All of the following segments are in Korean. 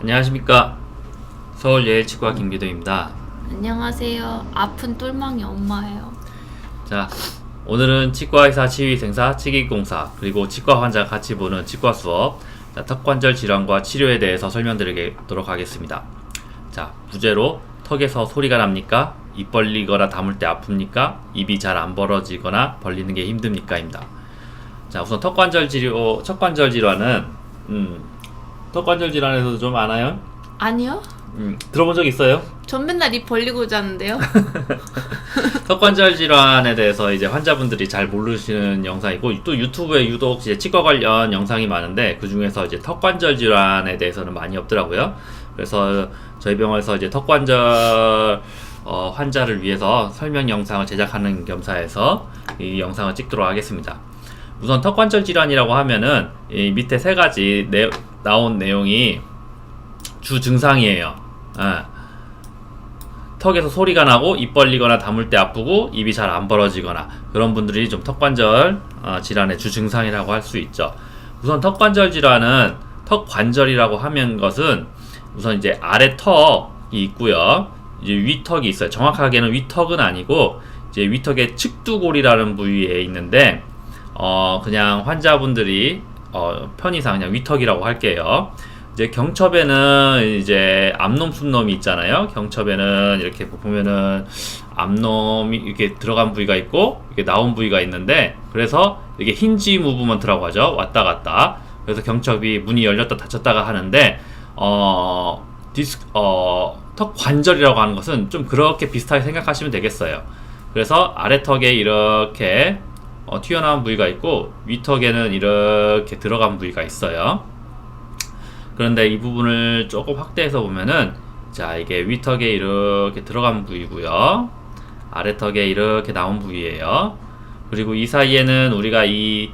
안녕하십니까. 서울예일치과 김기도입니다. 안녕하세요. 아픈 똘망이 엄마예요. 자, 오늘은 치과의사, 치위생사, 치기공사, 그리고 치과 환자 같이 보는 치과 수업, 턱관절 질환과 치료에 대해서 설명드리도록 하겠습니다. 자, 부제로 턱에서 소리가 납니까? 입 벌리거나 다물 때 아픕니까? 입이 잘 안 벌어지거나 벌리는 게 힘듭니까? 입니다. 자, 우선 턱관절 질환은 턱관절 질환에서도 좀 아나요? 아니요? 들어본 적 있어요? 전 맨날 입 벌리고 자는데요. 턱관절 질환에 대해서 이제 환자분들이 잘 모르시는 영상이고, 또 유튜브에 유독 이제 치과 관련 영상이 많은데, 그 중에서 이제 턱관절 질환에 대해서는 많이 없더라고요. 그래서 저희 병원에서 이제 턱관절 환자를 위해서 설명 영상을 제작하는 겸사해서 이 영상을 찍도록 하겠습니다. 우선 턱관절 질환이라고 하면은 이 밑에 세 가지 나온 내용이 주 증상이에요. 턱에서 소리가 나고 입 벌리거나 다물 때 아프고 입이 잘 안 벌어지거나, 그런 분들이 좀 턱관절 질환의 주 증상이라고 할 수 있죠. 우선 턱관절 질환은 턱관절이라고 하면 것은 우선 이제 아래 턱이 있고요. 이제 위턱이 있어요. 정확하게는 위턱은 아니고 이제 위턱의 측두골이라는 부위에 있는데 그냥 환자분들이 편의상 그냥 위턱이라고 할게요. 이제 경첩에는 이제 암놈, 순놈이 있잖아요. 경첩에는 이렇게 보면은 암놈이 이렇게 들어간 부위가 있고 이렇게 나온 부위가 있는데, 그래서 이게 힌지 무브먼트라고 하죠. 왔다 갔다. 그래서 경첩이 문이 열렸다 닫혔다가 하는데 턱 관절이라고 하는 것은 좀 그렇게 비슷하게 생각하시면 되겠어요. 그래서 아래 턱에 이렇게 튀어나온 부위가 있고 위턱에는 이렇게 들어간 부위가 있어요. 그런데 이 부분을 조금 확대해서 보면은, 자, 이게 위턱에 이렇게 들어간 부위고요. 아래턱에 이렇게 나온 부위예요. 그리고 이 사이에는 우리가 이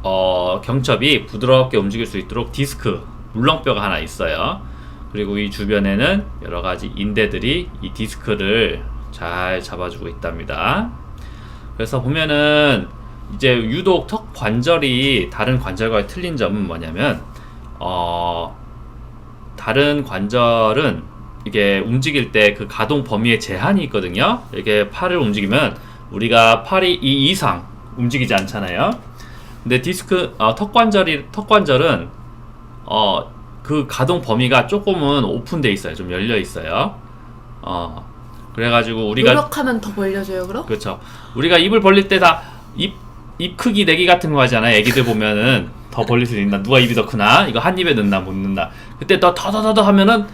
경첩이 부드럽게 움직일 수 있도록 디스크, 물렁뼈가 하나 있어요. 그리고 이 주변에는 여러 가지 인대들이 이 디스크를 잘 잡아주고 있답니다. 그래서 보면은 이제 유독 턱 관절이 다른 관절과 틀린 점은 뭐냐면, 다른 관절은 이게 움직일 때 그 가동 범위에 제한이 있거든요. 이렇게 팔을 움직이면 우리가 팔이 이 이상 움직이지 않잖아요. 근데 턱관절은 그 가동 범위가 조금은 오픈돼 있어요. 좀 열려 있어요. 그래가지고 우리가 노력하면 더 벌려져요, 그럼? 그렇죠. 우리가 입을 벌릴 때 다 입 크기 내기 같은 거 하잖아요. 애기들 보면은 더 벌릴 수 있나? 누가 입이 더 크나? 이거 한 입에 넣나 못 넣나? 그때 더더더더 하면은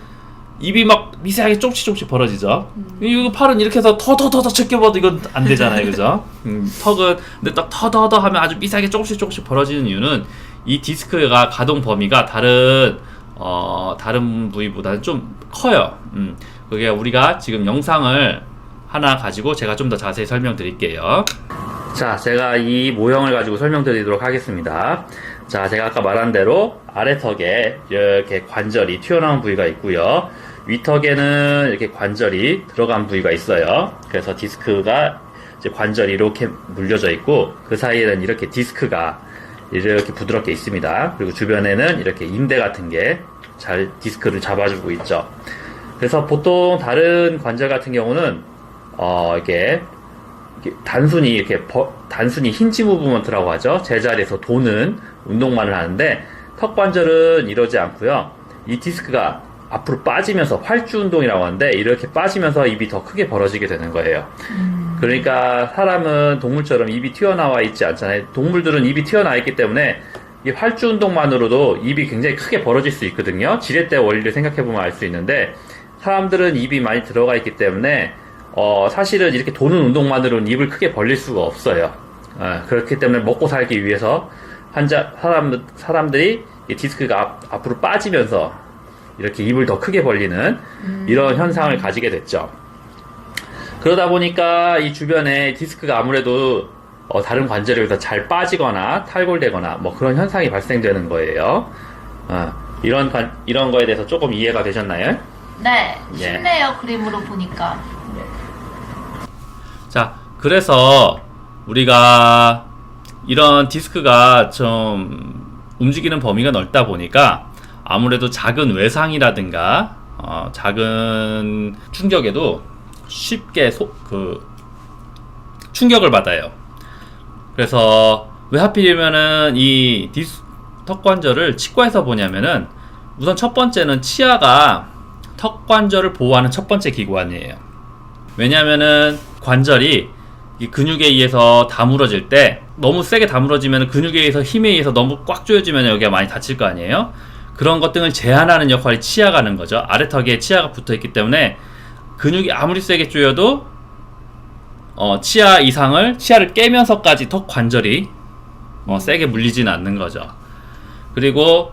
입이 막 미세하게 조금씩 벌어지죠. 이거 팔은 이렇게 해서 더더더 제껴봐도 이건 안 되잖아요, 그죠? 턱은 근데 딱 더더더 하면 아주 미세하게 조금씩 벌어지는 이유는 이 디스크가 가동 범위가 다른 부위보다는 좀 커요. 그게 우리가 지금 영상을 하나 가지고 제가 좀 더 자세히 설명드릴게요. 자, 제가 이 모형을 가지고 설명드리도록 하겠습니다. 자, 제가 아까 말한 대로 아래턱에 이렇게 관절이 튀어나온 부위가 있고요. 위턱에는 이렇게 관절이 들어간 부위가 있어요. 그래서 디스크가 이제 관절이 이렇게 물려져 있고, 그 사이에는 이렇게 디스크가 이렇게 부드럽게 있습니다. 그리고 주변에는 이렇게 인대 같은 게 잘 디스크를 잡아주고 있죠. 그래서 보통 다른 관절 같은 경우는 이게 단순히 힌지 무브먼트라고 하죠. 제자리에서 도는 운동만을 하는데, 턱 관절은 이러지 않고요. 이 디스크가 앞으로 빠지면서 활주 운동이라고 하는데, 이렇게 빠지면서 입이 더 크게 벌어지게 되는 거예요. 그러니까 사람은 동물처럼 입이 튀어나와 있지 않잖아요. 동물들은 입이 튀어나와 있기 때문에 이 활주 운동만으로도 입이 굉장히 크게 벌어질 수 있거든요. 지렛대 원리를 생각해보면 알 수 있는데, 사람들은 입이 많이 들어가 있기 때문에 사실은 이렇게 도는 운동만으로는 입을 크게 벌릴 수가 없어요. 그렇기 때문에 먹고 살기 위해서 사람들이 이 디스크가 앞으로 빠지면서 이렇게 입을 더 크게 벌리는 이런 현상을 가지게 됐죠. 그러다 보니까 이 주변에 디스크가 아무래도 다른 관절에 비해서 잘 빠지거나 탈골되거나 뭐 그런 현상이 발생되는 거예요. 이런 거에 대해서 조금 이해가 되셨나요? 네, 예. 쉽네요, 그림으로 보니까. 자, 그래서 우리가 이런 디스크가 좀 움직이는 범위가 넓다 보니까 아무래도 작은 외상이라든가 작은 충격에도 쉽게 충격을 받아요. 그래서 왜 하필이면은 이 턱관절을 치과에서 보냐면은 우선 첫 번째는 치아가 턱관절을 보호하는 첫 번째 기관이에요. 왜냐면은 관절이 이 근육에 의해서 다물어질 때 너무 세게 다물어지면 근육에 의해서 힘에 의해서 너무 꽉 조여지면 여기가 많이 다칠 거 아니에요. 그런 것 등을 제한하는 역할이 치아가 하는 거죠. 아래턱에 치아가 붙어 있기 때문에 근육이 아무리 세게 조여도 치아를 깨면서까지 턱 관절이 세게 물리지는 않는 거죠. 그리고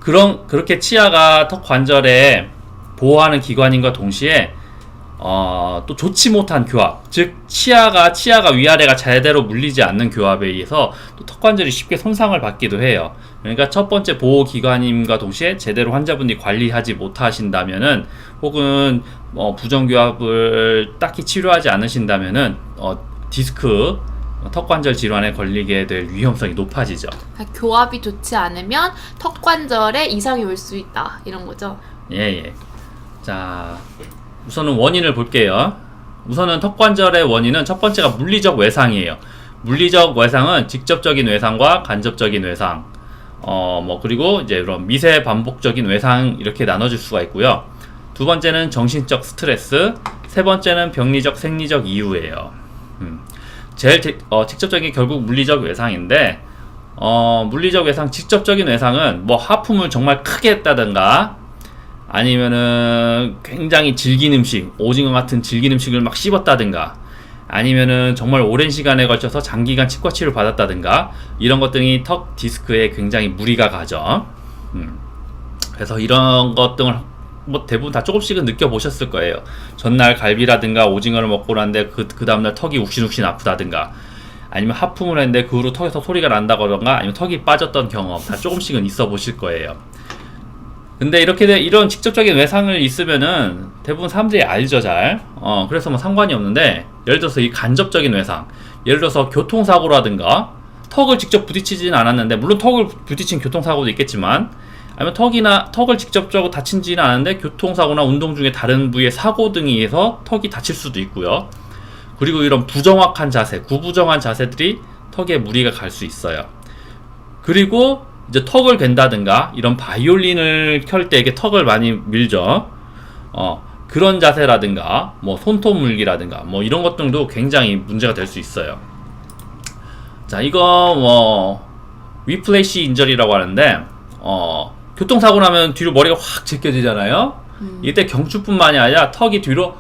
그렇게 치아가 턱 관절에 보호하는 기관인과 동시에 또 좋지 못한 교합, 즉 치아가 위아래가 제대로 물리지 않는 교합에 의해서 또 턱관절이 쉽게 손상을 받기도 해요. 그러니까 첫 번째 보호 기관임과 동시에 제대로 환자분이 관리하지 못하신다면은 혹은 부정교합을 딱히 치료하지 않으신다면은 디스크 턱관절 질환에 걸리게 될 위험성이 높아지죠. 교합이 좋지 않으면 턱관절에 이상이 올 수 있다 이런 거죠. 예. 자, 우선은 원인을 볼게요. 우선은 턱관절의 원인은 첫 번째가 물리적 외상이에요. 물리적 외상은 직접적인 외상과 간접적인 외상, 그리고 이제 이런 미세 반복적인 외상 이렇게 나눠질 수가 있고요. 두 번째는 정신적 스트레스, 세 번째는 병리적 생리적 이유예요. 제일 직접적인 결국 물리적 외상인데, 물리적 외상, 직접적인 외상은 하품을 정말 크게 했다든가, 아니면은 굉장히 질긴 음식, 오징어 같은 질긴 음식을 막 씹었다든가, 아니면은 정말 오랜 시간에 걸쳐서 장기간 치과 치료를 받았다든가, 이런 것들이 턱 디스크에 굉장히 무리가 가죠. 그래서 이런 것 등을 대부분 다 조금씩은 느껴보셨을 거예요. 전날 갈비라든가 오징어를 먹고 났는데 그 다음날 턱이 욱신욱신 아프다든가, 아니면 하품을 했는데 그 후로 턱에서 소리가 난다거나, 아니면 턱이 빠졌던 경험 다 조금씩은 있어 보실 거예요. 근데 이런 직접적인 외상을 있으면은 대부분 사람들이 알죠, 잘. 그래서 상관이 없는데, 예를 들어서 이 간접적인 외상, 예를 들어서 교통사고라든가, 턱을 직접 부딪히진 않았는데, 물론 턱을 부딪힌 교통사고도 있겠지만, 아니면 턱을 직접적으로 다친지는 않은데 교통사고나 운동 중에 다른 부위의 사고 등에 의해서 턱이 다칠 수도 있고요. 그리고 이런 부정확한 자세, 구부정한 자세들이 턱에 무리가 갈 수 있어요. 그리고 이제 턱을 댄다든가, 이런 바이올린을 켤 때 이게 턱을 많이 밀죠. 그런 자세라든가, 손톱 물기라든가, 이런 것 등도 굉장히 문제가 될 수 있어요. 자, 이거 위플래시 인저리라고 하는데, 교통사고 나면 뒤로 머리가 확 제껴지잖아요. 이때 경추뿐만이 아니라 턱이 뒤로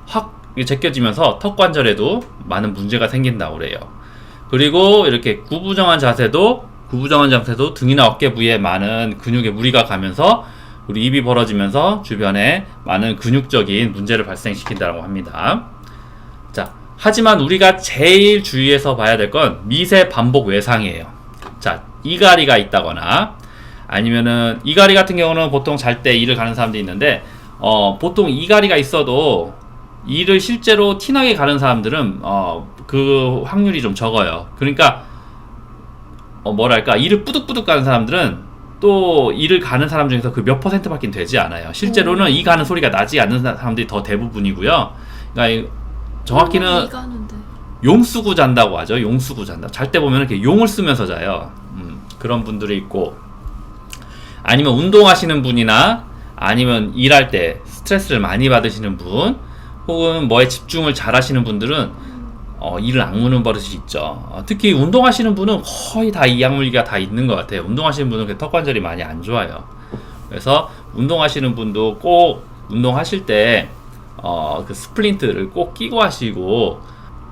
확 제껴지면서 턱관절에도 많은 문제가 생긴다고 그래요. 그리고 이렇게 구부정한 자세도 등이나 어깨 부위에 많은 근육에 무리가 가면서 우리 입이 벌어지면서 주변에 많은 근육적인 문제를 발생시킨다고 합니다. 자, 하지만 우리가 제일 주의해서 봐야 될 건 미세 반복 외상이에요. 자, 이가리가 있다거나, 아니면은 이가리 같은 경우는 보통 잘 때 이를 가는 사람들이 있는데, 보통 이가리가 있어도 이를 실제로 티나게 가는 사람들은 그 확률이 좀 적어요. 그러니까 이를 뿌득뿌득 가는 사람들은 또 이를 가는 사람 중에서 그 몇 %밖에 되지 않아요. 실제로는 이 가는 소리가 나지 않는 사람들이 더 대부분이고요. 그러니까 정확히는 용 쓰고 잔다고 하죠. 용 쓰고 잔다. 잘 때 보면 이렇게 용을 쓰면서 자요. 그런 분들이 있고, 아니면 운동하시는 분이나, 아니면 일할 때 스트레스를 많이 받으시는 분, 혹은 뭐에 집중을 잘 하시는 분들은 이를 악무는 버릇이 있죠. 특히 운동하시는 분은 거의 다 이 약물기가 다 있는 것 같아요. 운동하시는 분은 그 턱관절이 많이 안 좋아요. 그래서 운동하시는 분도 꼭 운동하실 때 그 스플린트를 꼭 끼고 하시고,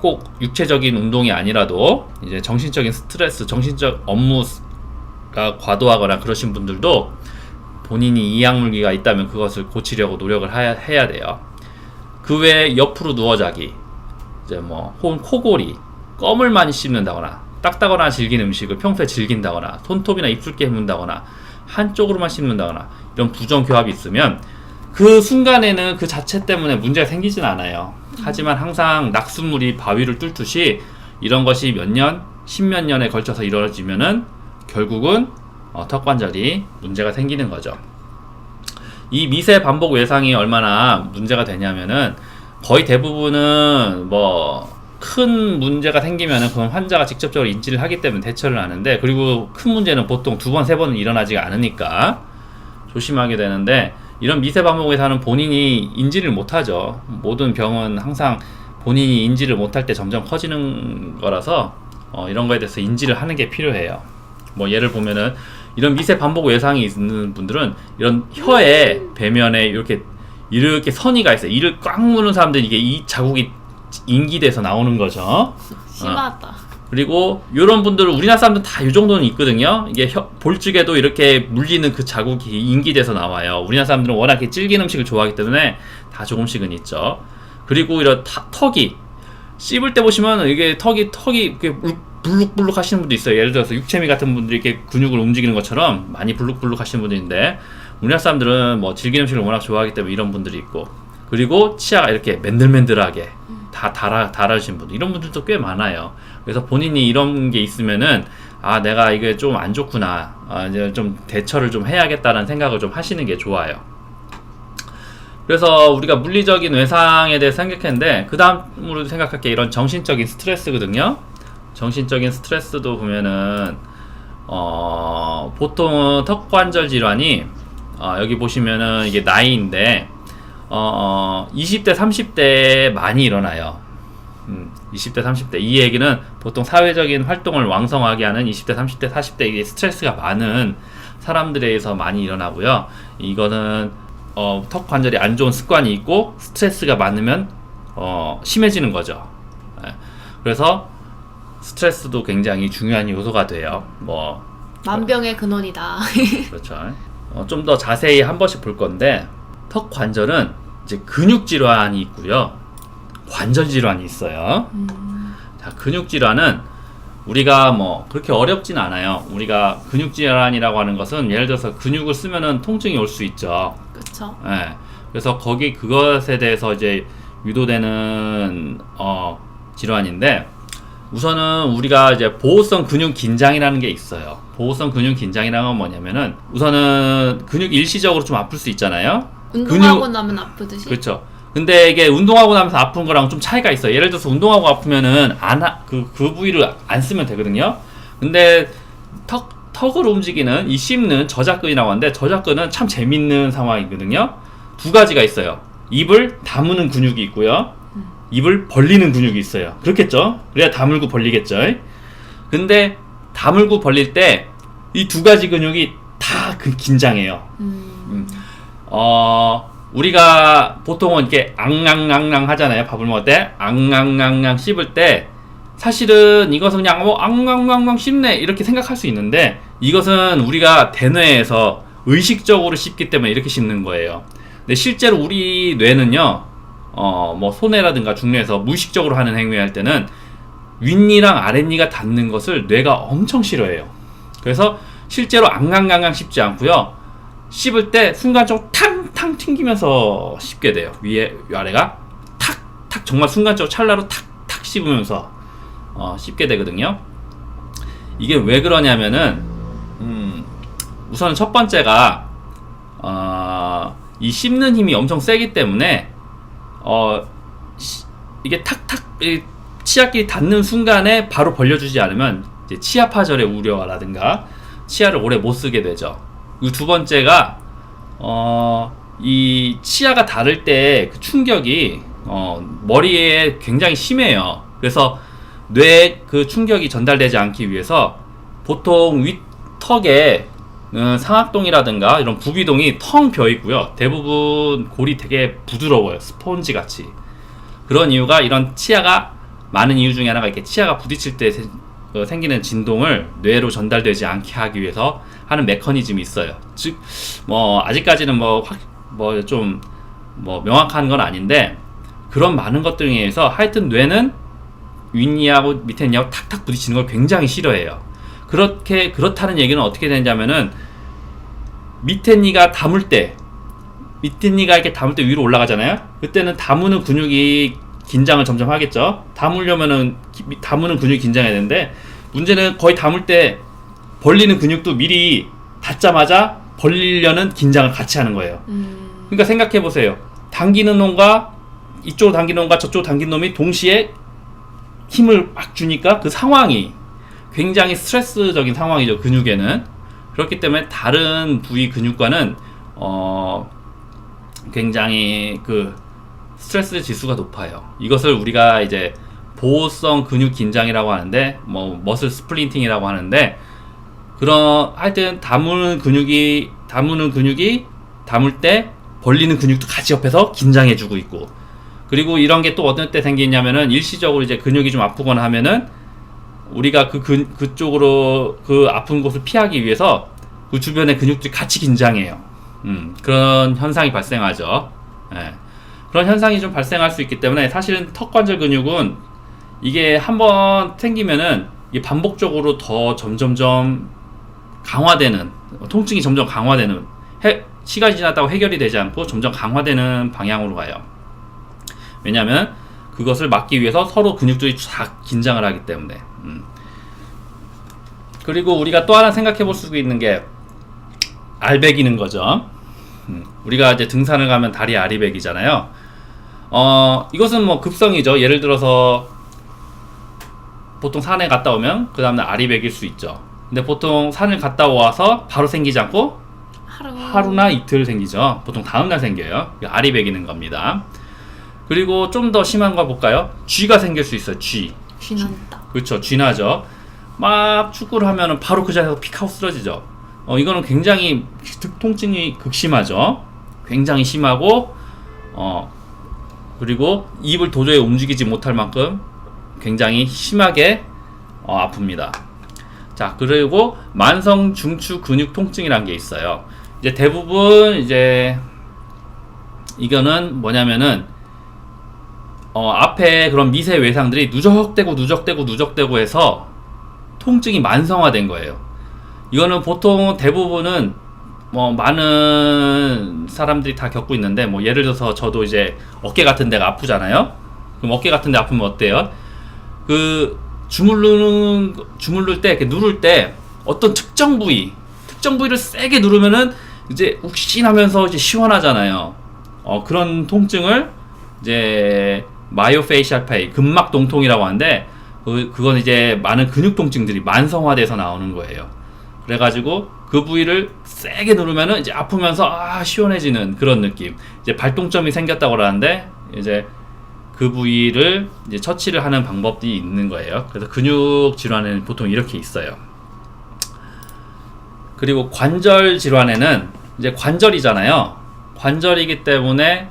꼭 육체적인 운동이 아니라도 이제 정신적인 스트레스, 정신적 업무가 과도하거나 그러신 분들도 본인이 이 약물기가 있다면 그것을 고치려고 노력을 해야 돼요. 그 외에 옆으로 누워 자기, 이제 혹은 코골이, 껌을 많이 씹는다거나, 딱다거나 질긴 음식을 평소에 즐긴다거나, 손톱이나 입술 깨문다거나, 한쪽으로만 씹는다거나, 이런 부정교합이 있으면 그 순간에는 그 자체 때문에 문제가 생기진 않아요. 하지만 항상 낙숫물이 바위를 뚫듯이 이런 것이 몇 년, 십몇 년에 걸쳐서 이루어지면은 결국은 턱 관절이 문제가 생기는 거죠. 이 미세 반복 외상이 얼마나 문제가 되냐면은 거의 대부분은 뭐 큰 문제가 생기면은 그건 환자가 직접적으로 인지를 하기 때문에 대처를 하는데, 그리고 큰 문제는 보통 2번, 3번은 일어나지가 않으니까 조심하게 되는데, 이런 미세 반복 외상은 본인이 인지를 못하죠. 모든 병은 항상 본인이 인지를 못할 때 점점 커지는 거라서 이런 거에 대해서 인지를 하는 게 필요해요. 뭐 예를 보면은 이런 미세 반복 외상이 있는 분들은 이런 혀에 배면에 이렇게 선이가 있어요. 이를 꽉 무는 사람들은 이게 이 자국이 인기돼서 나오는 거죠. 심하다. 그리고 이런 분들은 우리나라 사람들은 다 이 정도는 있거든요. 이게 볼죽에도 이렇게 물리는 그 자국이 인기돼서 나와요. 우리나라 사람들은 워낙 이렇게 질긴 음식을 좋아하기 때문에 다 조금씩은 있죠. 그리고 이런 턱이 씹을 때 보시면 이게 턱이 이렇게 불룩불룩 하시는 분도 있어요. 예를 들어서 육체미 같은 분들이 이렇게 근육을 움직이는 것처럼 많이 불룩불룩 하시는 분들인데, 우리나라 사람들은 뭐 질긴 음식을 워낙 좋아하기 때문에 이런 분들이 있고, 그리고 치아가 이렇게 맨들맨들하게 다 달아주신 분들, 이런 분들도 꽤 많아요. 그래서 본인이 이런 게 있으면은 내가 이게 좀 안 좋구나, 이제 좀 대처를 좀 해야겠다는 생각을 좀 하시는 게 좋아요. 그래서 우리가 물리적인 외상에 대해서 생각했는데, 그 다음으로 생각할 게 이런 정신적인 스트레스거든요. 정신적인 스트레스도 보면은 보통 턱관절 질환이 여기 보시면은 이게 나이인데 20대 30대에 많이 일어나요. 20대 30대, 이 얘기는 보통 사회적인 활동을 왕성하게 하는 20대 30대 40대, 이게 스트레스가 많은 사람들에 의해서 많이 일어나고요. 이거는 턱 관절이 안 좋은 습관이 있고 스트레스가 많으면 심해지는 거죠. 그래서 스트레스도 굉장히 중요한 요소가 돼요. 뭐 만병의 근원이다. 그렇죠. 좀 더 자세히 한 번씩 볼 건데, 턱 관절은 이제 근육 질환이 있고요, 관절 질환이 있어요. 자, 근육 질환은 우리가 뭐 그렇게 어렵진 않아요. 우리가 근육 질환이라고 하는 것은 예를 들어서 근육을 쓰면은 통증이 올 수 있죠. 그렇죠. 예. 그래서 그것에 대해서 이제 유도되는 질환인데, 우선은 우리가 이제 보호성 근육 긴장이라는 게 있어요. 보호성 근육 긴장이라는 건 뭐냐면은, 우선은 근육 일시적으로 좀 아플 수 있잖아요. 운동하고 나면 아프듯이. 그렇죠. 근데 이게 운동하고 나면서 아픈 거랑 좀 차이가 있어요. 예를 들어서 운동하고 아프면은 그 부위를 안 쓰면 되거든요. 근데 턱을 움직이는 이 씹는 저작근이라고 하는데, 저작근은 참 재밌는 상황이거든요. 두 가지가 있어요. 입을 다무는 근육이 있고요, 입을 벌리는 근육이 있어요. 그렇겠죠? 그래야 다물고 벌리겠죠. 근데 다물고 벌릴 때 이 두 가지 근육이 다 긴장해요. 우리가 보통은 이렇게 앙앙앙앙 하잖아요. 밥을 먹을 때 앙앙앙앙 씹을 때, 사실은 이것은 그냥 앙앙앙앙 씹네 이렇게 생각할 수 있는데, 이것은 우리가 대뇌에서 의식적으로 씹기 때문에 이렇게 씹는 거예요. 근데 실제로 우리 뇌는요, 뭐 손해라든가 중뇌에서 무의식적으로 하는 행위할 때는 윗니랑 아랫니가 닿는 것을 뇌가 엄청 싫어해요. 그래서 실제로 앙앙앙앙 씹지 않고요, 씹을 때 순간적으로 탕탕 튕기면서 씹게 돼요. 위아래가 탁탁, 정말 순간적으로 찰나로 탁탁 씹으면서 씹게 되거든요. 이게 왜 그러냐면은 우선 첫 번째가 이 씹는 힘이 엄청 세기 때문에 이게 탁탁 치아끼리 닿는 순간에 바로 벌려주지 않으면 이제 치아 파절의 우려라든가 치아를 오래 못 쓰게 되죠. 그 두 번째가 이 치아가 닿을 때 그 충격이 머리에 굉장히 심해요. 그래서 뇌에 그 충격이 전달되지 않기 위해서 보통 윗턱에 상악동이라든가 이런 부비동이 텅 비어 있고요, 대부분 골이 되게 부드러워요. 스폰지 같이. 그런 이유가, 이런 치아가 많은 이유 중에 하나가 이렇게 치아가 부딪힐 때 생기는 진동을 뇌로 전달되지 않게 하기 위해서 하는 메커니즘이 있어요. 즉, 뭐 아직까지는 좀 명확한 건 아닌데, 그런 많은 것들에 의해서 하여튼 뇌는 윗니하고 밑에 니하고 탁탁 부딪히는 걸 굉장히 싫어해요. 그렇다는 얘기는 어떻게 되냐면은, 밑에 니가 이렇게 담을 때 위로 올라가잖아요. 그때는 다무는 근육이 긴장을 점점 하겠죠. 다무는 근육이 긴장해야 되는데, 문제는 거의 담을 때 벌리는 근육도 미리 닿자마자 벌리려는 긴장을 같이 하는 거예요. 그러니까 생각해 보세요. 당기는 놈과 이쪽으로 당기는 놈과 저쪽으로 당기는 놈이 동시에 힘을 막 주니까 그 상황이 굉장히 스트레스적인 상황이죠. 근육에는. 그렇기 때문에 다른 부위 근육과는 굉장히 그 스트레스 지수가 높아요. 이것을 우리가 이제 보호성 근육 긴장이라고 하는데, 뭐 머슬 스플린팅이라고 하는데, 그런 하여튼 다무는 근육이 담을 때 벌리는 근육도 같이 옆에서 긴장해주고 있고, 그리고 이런 게 또 어떤 때 생기냐면은 일시적으로 이제 근육이 좀 아프거나 하면은 우리가 그쪽으로 그 아픈 곳을 피하기 위해서 그 주변의 근육들이 같이 긴장해요. 그런 현상이 발생하죠. 예. 그런 현상이 좀 발생할 수 있기 때문에 사실은 턱관절 근육은 이게 한번 생기면은 이게 반복적으로 더 점점점 강화되는, 통증이 점점 강화되는, 시간이 지났다고 해결이 되지 않고 점점 강화되는 방향으로 가요. 왜냐하면 그것을 막기 위해서 서로 근육들이 다 긴장을 하기 때문에. 그리고 우리가 또 하나 생각해 볼 수 있는 게 알배기는 거죠. 우리가 이제 등산을 가면 다리 아리배기잖아요. 이것은 뭐 급성이죠. 예를 들어서 보통 산에 갔다 오면 그 다음날 아리배길 수 있죠. 근데 보통 산을 갔다 와서 바로 생기지 않고 하루나 이틀 생기죠. 보통 다음날 생겨요. 아리배기는 겁니다. 그리고 좀 더 심한 거 볼까요? 쥐가 생길 수 있어요. 쥐난다. 그렇죠. 쥐나죠. 막 축구를 하면은 바로 그 자리에서 픽 하고 쓰러지죠. 이거는 굉장히 통증이 극심하죠. 굉장히 심하고, 그리고 입을 도저히 움직이지 못할 만큼 굉장히 심하게 아픕니다. 자, 그리고 만성 중추 근육 통증이라는 게 있어요. 이제 대부분 이제 이거는 뭐냐면은 앞에 그런 미세 외상들이 누적되고 해서 통증이 만성화된 거예요. 이거는 보통 대부분은 뭐 많은 사람들이 다 겪고 있는데, 뭐 예를 들어서 저도 이제 어깨 같은 데가 아프잖아요. 그럼 어깨 같은 데 아프면 어때요? 그 주물를 때, 이렇게 누를 때 어떤 특정 부위를 세게 누르면은 이제 욱신하면서 이제 시원하잖아요. 그런 통증을 이제 마이오페이셜 페인, 근막 동통이라고 하는데, 그건 이제 많은 근육 통증들이 만성화돼서 나오는 거예요. 그래가지고 그 부위를 세게 누르면은 이제 아프면서 시원해지는 그런 느낌. 이제 발동점이 생겼다고 그러는데, 이제 그 부위를 이제 처치를 하는 방법이 있는 거예요. 그래서 근육 질환에는 보통 이렇게 있어요. 그리고 관절 질환에는 이제 관절이잖아요. 관절이기 때문에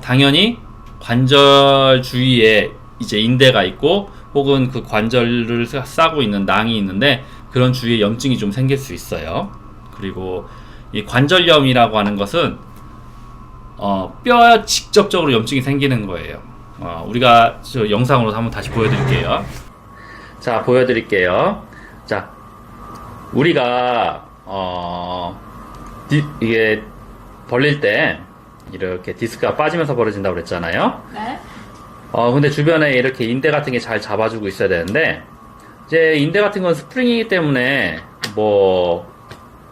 당연히 관절 주위에 이제 인대가 있고, 혹은 그 관절을 싸고 있는 낭이 있는데, 그런 주위에 염증이 좀 생길 수 있어요. 그리고 이 관절염이라고 하는 것은 뼈에 직접적으로 염증이 생기는 거예요. 우리가 저 영상으로 한번 다시 보여드릴게요. 자, 보여드릴게요. 자, 우리가 이게 벌릴 때 이렇게 디스크가 빠지면서 벌어진다고 그랬잖아요. 네. 근데 주변에 이렇게 인대 같은 게 잘 잡아주고 있어야 되는데, 이제 인대 같은 건 스프링이기 때문에 뭐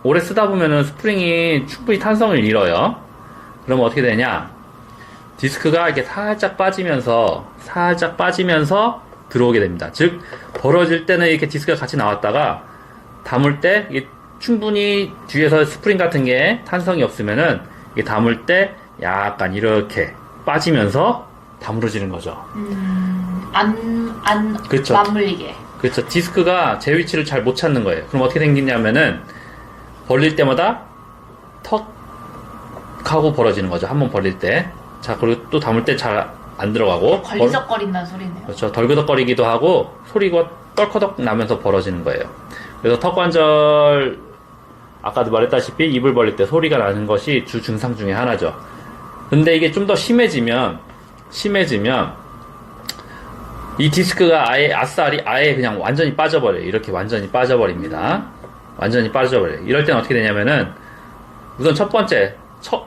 오래 쓰다 보면은 스프링이 충분히 탄성을 잃어요. 그러면 어떻게 되냐? 디스크가 이렇게 살짝 빠지면서 들어오게 됩니다. 즉, 벌어질 때는 이렇게 디스크가 같이 나왔다가 담을 때 이게 충분히 뒤에서 스프링 같은 게 탄성이 없으면은 이게 담을 때 약간 이렇게 빠지면서 다물어지는 거죠. 그렇죠. 맞물리게. 그렇죠. 디스크가 제 위치를 잘 못 찾는 거예요. 그럼 어떻게 생기냐면은 벌릴 때마다 턱 하고 벌어지는 거죠. 한번 벌릴 때. 자, 그리고 또 담을 때 잘 안 들어가고. 걸리적거린다는 소리네요. 그렇죠. 덜그덕거리기도 하고 소리가 떨커덕 나면서 벌어지는 거예요. 그래서 턱관절, 아까도 말했다시피 입을 벌릴 때 소리가 나는 것이 주 증상 중에 하나죠. 근데 이게 좀 더 심해지면 이 디스크가 아예 그냥 완전히 빠져버려요. 이렇게 완전히 빠져버립니다. 완전히 빠져버려요. 이럴 때는 어떻게 되냐면은, 우선 첫 번째,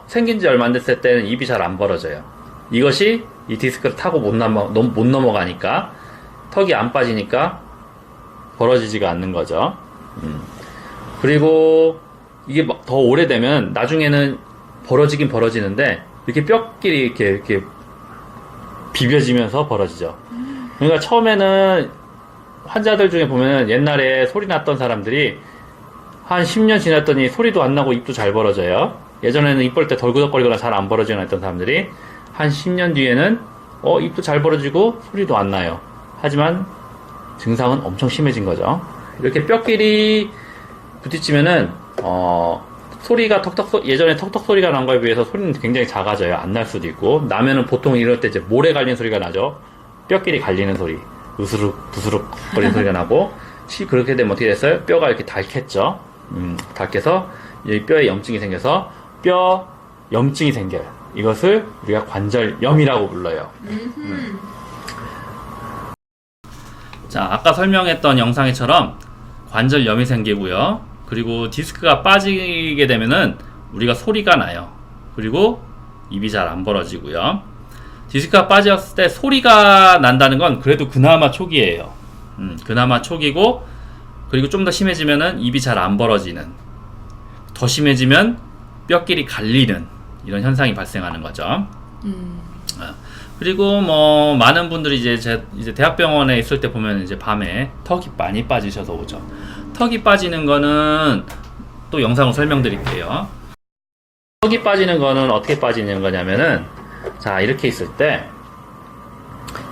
생긴 지 얼마 안 됐을 때는 입이 잘 안 벌어져요. 이것이 이 디스크를 타고 못 넘어가니까, 턱이 안 빠지니까 벌어지지가 않는 거죠. 그리고 이게 막 더 오래되면 나중에는 벌어지긴 벌어지는데 이렇게 뼈끼리 이렇게 비벼지면서 벌어지죠. 그러니까 처음에는 환자들 중에 보면 옛날에 소리 났던 사람들이 한 10년 지났더니 소리도 안 나고 입도 잘 벌어져요. 예전에는 입 벌 때 덜그덕거리거나 잘 안 벌어지거나 했던 사람들이 한 10년 뒤에는 입도 잘 벌어지고 소리도 안 나요. 하지만 증상은 엄청 심해진 거죠. 이렇게 뼈끼리 부딪히면은 소리가 예전에 턱턱 소리가 난 거에 비해서 소리는 굉장히 작아져요. 안 날 수도 있고 나면은 보통 이럴 때 이제 모래 갈리는 소리가 나죠. 뼈끼리 갈리는 소리, 으스룩 부스룩 거리는 소리가 나고 그렇게 되면 어떻게 됐어요? 뼈가 이렇게 닳겠죠. 닳게서 이 뼈에 염증이 생겨서 뼈 염증이 생겨요. 이것을 우리가 관절염이라고 불러요. 자, 아까 설명했던 영상에처럼 관절염이 생기고요. 그리고 디스크가 빠지게 되면은 우리가 소리가 나요. 그리고 입이 잘 안 벌어지고요. 디스크가 빠졌을 때 소리가 난다는 건 그래도 그나마 초기예요. 그나마 초기고, 그리고 좀 더 심해지면은 입이 잘 안 벌어지는, 더 심해지면 뼈끼리 갈리는 이런 현상이 발생하는 거죠. 그리고 뭐 많은 분들이 이제 대학병원에 있을 때 보면 이제 밤에 턱이 많이 빠지셔서 오죠. 턱이 빠지는 거는 또 영상으로 설명드릴게요. 턱이 빠지는 거는 어떻게 빠지는 거냐면은, 자, 이렇게 있을 때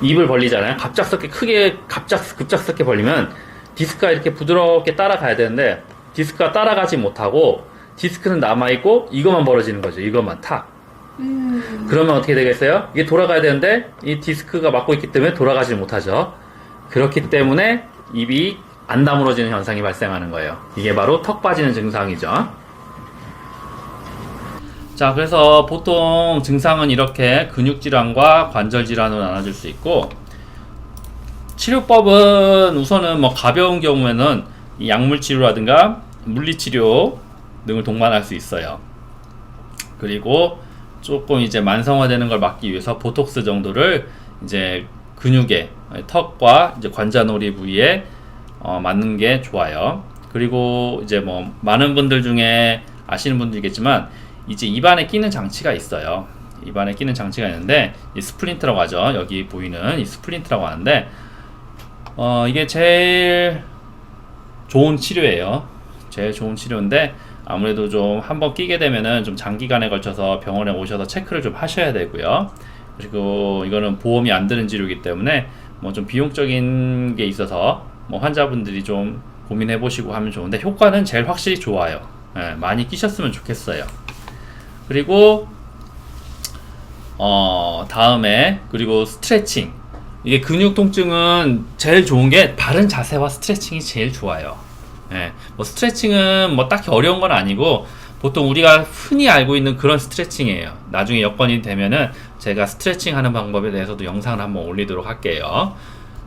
입을 벌리잖아요. 급작스럽게 벌리면 디스크가 이렇게 부드럽게 따라가야 되는데 디스크가 따라가지 못하고 디스크는 남아있고 이것만 벌어지는 거죠. 이것만 탁. 그러면 어떻게 되겠어요? 이게 돌아가야 되는데 이 디스크가 막고 있기 때문에 돌아가지 못하죠. 그렇기 때문에 입이 안 다물어지는 현상이 발생하는 거예요. 이게 바로 턱 빠지는 증상이죠. 자, 그래서 보통 증상은 이렇게 근육질환과 관절질환으로 나눠질 수 있고, 치료법은 우선은 뭐 가벼운 경우에는 이 약물치료라든가 물리치료 등을 동반할 수 있어요. 그리고 조금 이제 만성화되는 걸 막기 위해서 보톡스 정도를 이제 근육에, 턱과 이제 관자놀이 부위에 맞는 게 좋아요. 그리고 이제 뭐 많은 분들 중에 아시는 분들이겠지만 이제 입안에 끼는 장치가 있어요. 입안에 끼는 장치가 있는데 이 스플린트라고 하죠. 여기 보이는 이 스플린트라고 하는데 이게 제일 좋은 치료예요. 제일 좋은 치료인데 아무래도 좀 한번 끼게 되면은 좀 장기간에 걸쳐서 병원에 오셔서 체크를 좀 하셔야 되고요. 그리고 이거는 보험이 안 드는 치료이기 때문에 뭐 좀 비용적인 게 있어서 뭐 환자분들이 좀 고민해 보시고 하면 좋은데 효과는 제일 확실히 좋아요. 많이 끼셨으면 좋겠어요. 그리고 다음에 그리고 스트레칭. 이게 근육 통증은 제일 좋은 게 바른 자세와 스트레칭이 제일 좋아요. 뭐 스트레칭은 뭐 딱히 어려운 건 아니고 보통 우리가 흔히 알고 있는 그런 스트레칭이에요. 나중에 여건이 되면은 제가 스트레칭 하는 방법에 대해서도 영상을 한번 올리도록 할게요.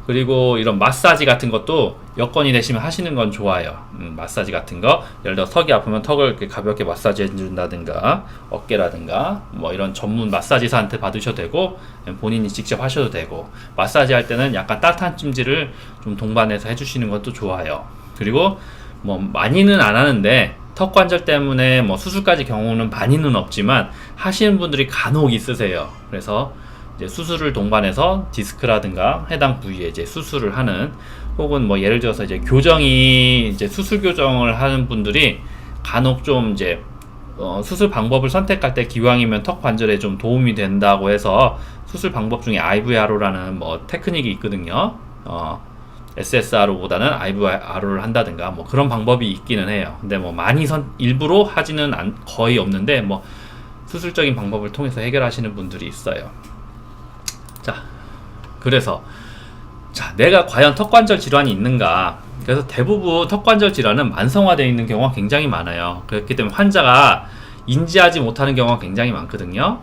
그리고 이런 마사지 같은 것도 여건이 되시면 하시는 건 좋아요. 마사지 같은 거, 예를 들어 턱이 아프면 턱을 이렇게 가볍게 마사지 해준다든가 어깨라든가 뭐 이런 전문 마사지사한테 받으셔도 되고 본인이 직접 하셔도 되고, 마사지 할 때는 약간 따뜻한 찜질을 좀 동반해서 해주시는 것도 좋아요. 그리고 뭐 많이는 안 하는데 턱 관절 때문에 뭐 수술까지 경우는 많이는 없지만 하시는 분들이 간혹 있으세요. 그래서 이제 수술을 동반해서 디스크라든가 해당 부위에 이제 수술을 하는, 혹은 뭐 예를 들어서 이제 교정이 이제 수술 교정을 하는 분들이 간혹 좀 이제 수술 방법을 선택할 때 기왕이면 턱 관절에 좀 도움이 된다고 해서 수술 방법 중에 IVRO라는 뭐 테크닉이 있거든요. SSRO보다는 IVRO를 한다든가 뭐 그런 방법이 있기는 해요. 근데 뭐 많이 일부러 하지는 거의 없는데 뭐 수술적인 방법을 통해서 해결하시는 분들이 있어요. 자, 그래서 내가 과연 턱관절 질환이 있는가? 그래서 대부분 턱관절 질환은 만성화되어 있는 경우가 굉장히 많아요. 그렇기 때문에 환자가 인지하지 못하는 경우가 굉장히 많거든요.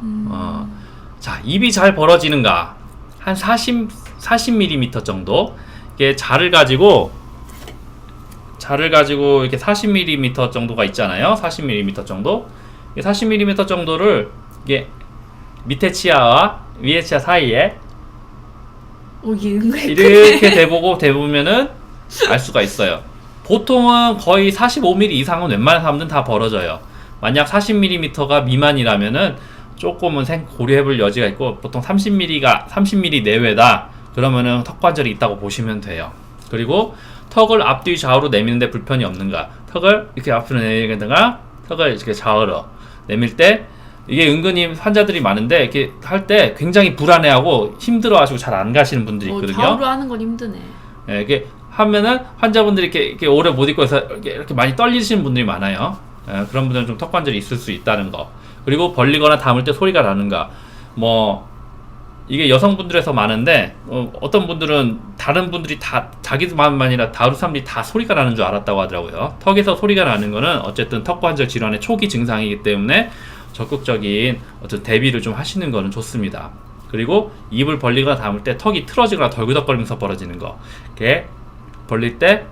자, 입이 잘 벌어지는가? 한 40mm 정도. 이게 자를 가지고 이렇게 40mm 정도가 있잖아요. 40mm 정도. 40mm 정도를 이게 밑에 치아와 위에 치아 사이에 이렇게 대보면은 알 수가 있어요. 보통은 거의 45mm 이상은 웬만한 사람들은 다 벌어져요. 만약 40mm가 미만이라면은 조금은 고려해볼 여지가 있고, 보통 30mm 내외다 그러면은 턱관절이 있다고 보시면 돼요. 그리고 턱을 앞뒤 좌우로 내미는데 불편이 없는가, 턱을 이렇게 앞으로 내밀다가 턱을 이렇게 좌우로 내밀 때 이게 은근히 환자들이 많은데, 이렇게 할 때 굉장히 불안해하고 힘들어하시고 잘 안 가시는 분들이 있거든요. 좌우로 하는 건 힘드네. 예, 이게 하면은 환자분들이 이렇게 오래 못 있고 해서 이렇게 많이 떨리시는 분들이 많아요. 예, 그런 분들은 좀 턱관절이 있을 수 있다는 거. 그리고 벌리거나 담을 때 소리가 나는가. 뭐 이게 여성분들에서 많은데, 어떤 분들은 다른 분들이 다 자기만이 아니라 다른 사람들이 다 소리가 나는 줄 알았다고 하더라고요. 턱에서 소리가 나는 거는 어쨌든 턱관절 질환의 초기 증상이기 때문에 적극적인 어떤 대비를 좀 하시는 거는 좋습니다. 그리고 입을 벌리거나 담을 때 턱이 틀어지거나 덜그덕거리면서 벌어지는 거. 이렇게 벌릴 때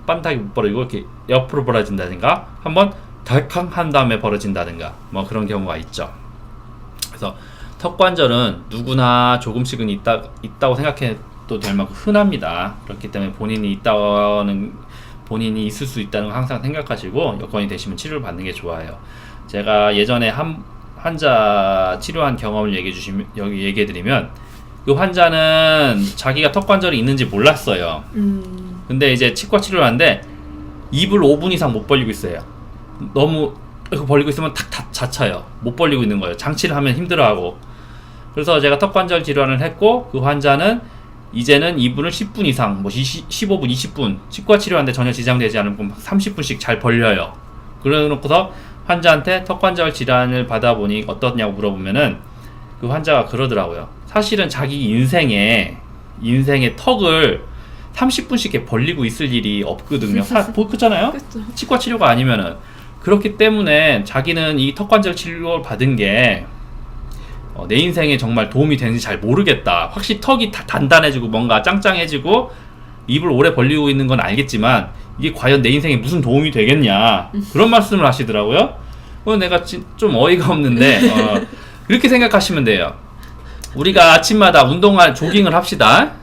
반짝이 못 벌어지고 이렇게 옆으로 벌어진다든가, 한번 덜컹 한 다음에 벌어진다든가, 뭐 그런 경우가 있죠. 그래서 턱관절은 누구나 조금씩은 있다고 생각해도 될 만큼 흔합니다. 그렇기 때문에 본인이 있을 수 있다는 거 항상 생각하시고, 여건이 되시면 치료를 받는 게 좋아요. 제가 예전에 환자 치료한 경험을 얘기해드리면, 그 환자는 자기가 턱관절이 있는지 몰랐어요. 근데 이제 치과 치료를 하는데 입을 5분 이상 못 벌리고 있어요. 너무 이렇게 벌리고 있으면 탁 자쳐요. 못 벌리고 있는 거예요. 장치를 하면 힘들어하고. 그래서 제가 턱관절 질환을 했고, 그 환자는 이제는 이분을 10분 이상, 뭐 15분, 20분 치과 치료하는데 전혀 지장되지 않으면 30분씩 잘 벌려요. 그래 놓고서 환자한테 턱관절 질환을 받아보니 어떻냐고 물어보면은 그 환자가 그러더라고요. 사실은 자기 인생에 턱을 30분씩 이렇게 벌리고 있을 일이 없거든요. 그렇잖아요? 치과 치료가 아니면은. 그렇기 때문에 자기는 이 턱관절 치료를 받은 게 내 인생에 정말 도움이 되는지 잘 모르겠다. 확실히 턱이 다 단단해지고 뭔가 짱짱해지고 입을 오래 벌리고 있는 건 알겠지만, 이게 과연 내 인생에 무슨 도움이 되겠냐, 그런 말씀을 하시더라고요. 내가 좀 어이가 없는데, 이렇게 생각하시면 돼요. 우리가 아침마다 조깅을 합시다.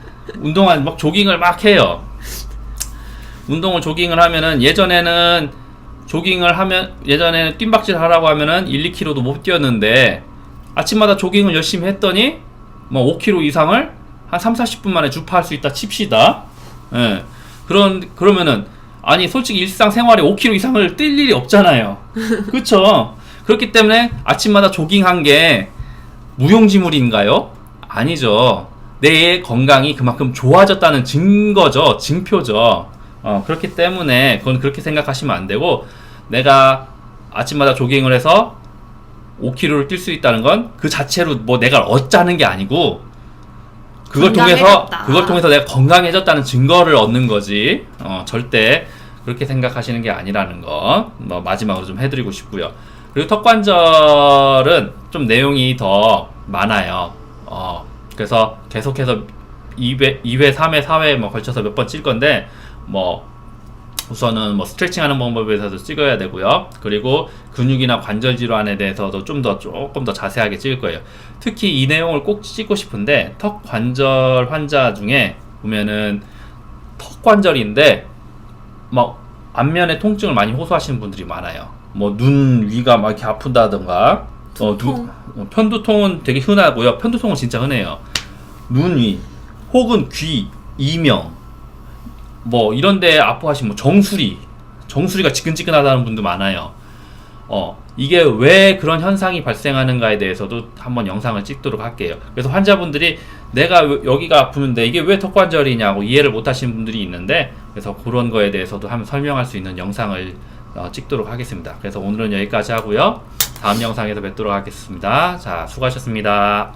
막 조깅을 막 해요. 조깅을 하면은 예전에는 뜀박질 하라고 하면은 1-2km도 못 뛰었는데, 아침마다 조깅을 열심히 했더니 뭐 5km 이상을 한 3-40분 만에 주파할 수 있다 칩시다. 예. 그러면은, 아니 솔직히 일상생활에 5km 이상을 뛸 일이 없잖아요. 그쵸? 그렇기 때문에 아침마다 조깅한 게 무용지물인가요? 아니죠. 내 건강이 그만큼 좋아졌다는 증거죠. 증표죠. 그렇기 때문에 그건 그렇게 생각하시면 안 되고, 내가 아침마다 조깅을 해서 5km를 뛸 수 있다는 건 그 자체로 뭐 내가 얻자는 게 아니고, 그걸 통해서 내가 건강해졌다는 증거를 얻는 거지. 절대 그렇게 생각하시는 게 아니라는 거, 뭐 마지막으로 좀 해드리고 싶고요. 그리고 턱관절은 좀 내용이 더 많아요. 그래서 계속해서 2회, 3회, 4회 뭐 걸쳐서 몇 번 찔 건데, 뭐 우선은 뭐 스트레칭 하는 방법에 대해서도 찍어야 되고요. 그리고 근육이나 관절 질환에 대해서도 조금 더 자세하게 찍을 거예요. 특히 이 내용을 꼭 찍고 싶은데, 턱 관절 환자 중에 보면은 턱 관절인데 막 안면에 통증을 많이 호소하시는 분들이 많아요. 뭐 눈 위가 막 이렇게 아픈다던가, 편두통은 되게 흔하고요. 편두통은 진짜 흔해요. 눈 위, 혹은 귀, 이명, 뭐 이런데 아파하시면 정수리가 지끈지끈하다는 분도 많아요. 이게 왜 그런 현상이 발생하는가에 대해서도 한번 영상을 찍도록 할게요. 그래서 환자분들이 내가 여기가 아프는데 이게 왜 턱관절이냐고 이해를 못 하시는 분들이 있는데, 그래서 그런 거에 대해서도 한번 설명할 수 있는 영상을 찍도록 하겠습니다. 그래서 오늘은 여기까지 하고요. 다음 영상에서 뵙도록 하겠습니다. 자, 수고하셨습니다.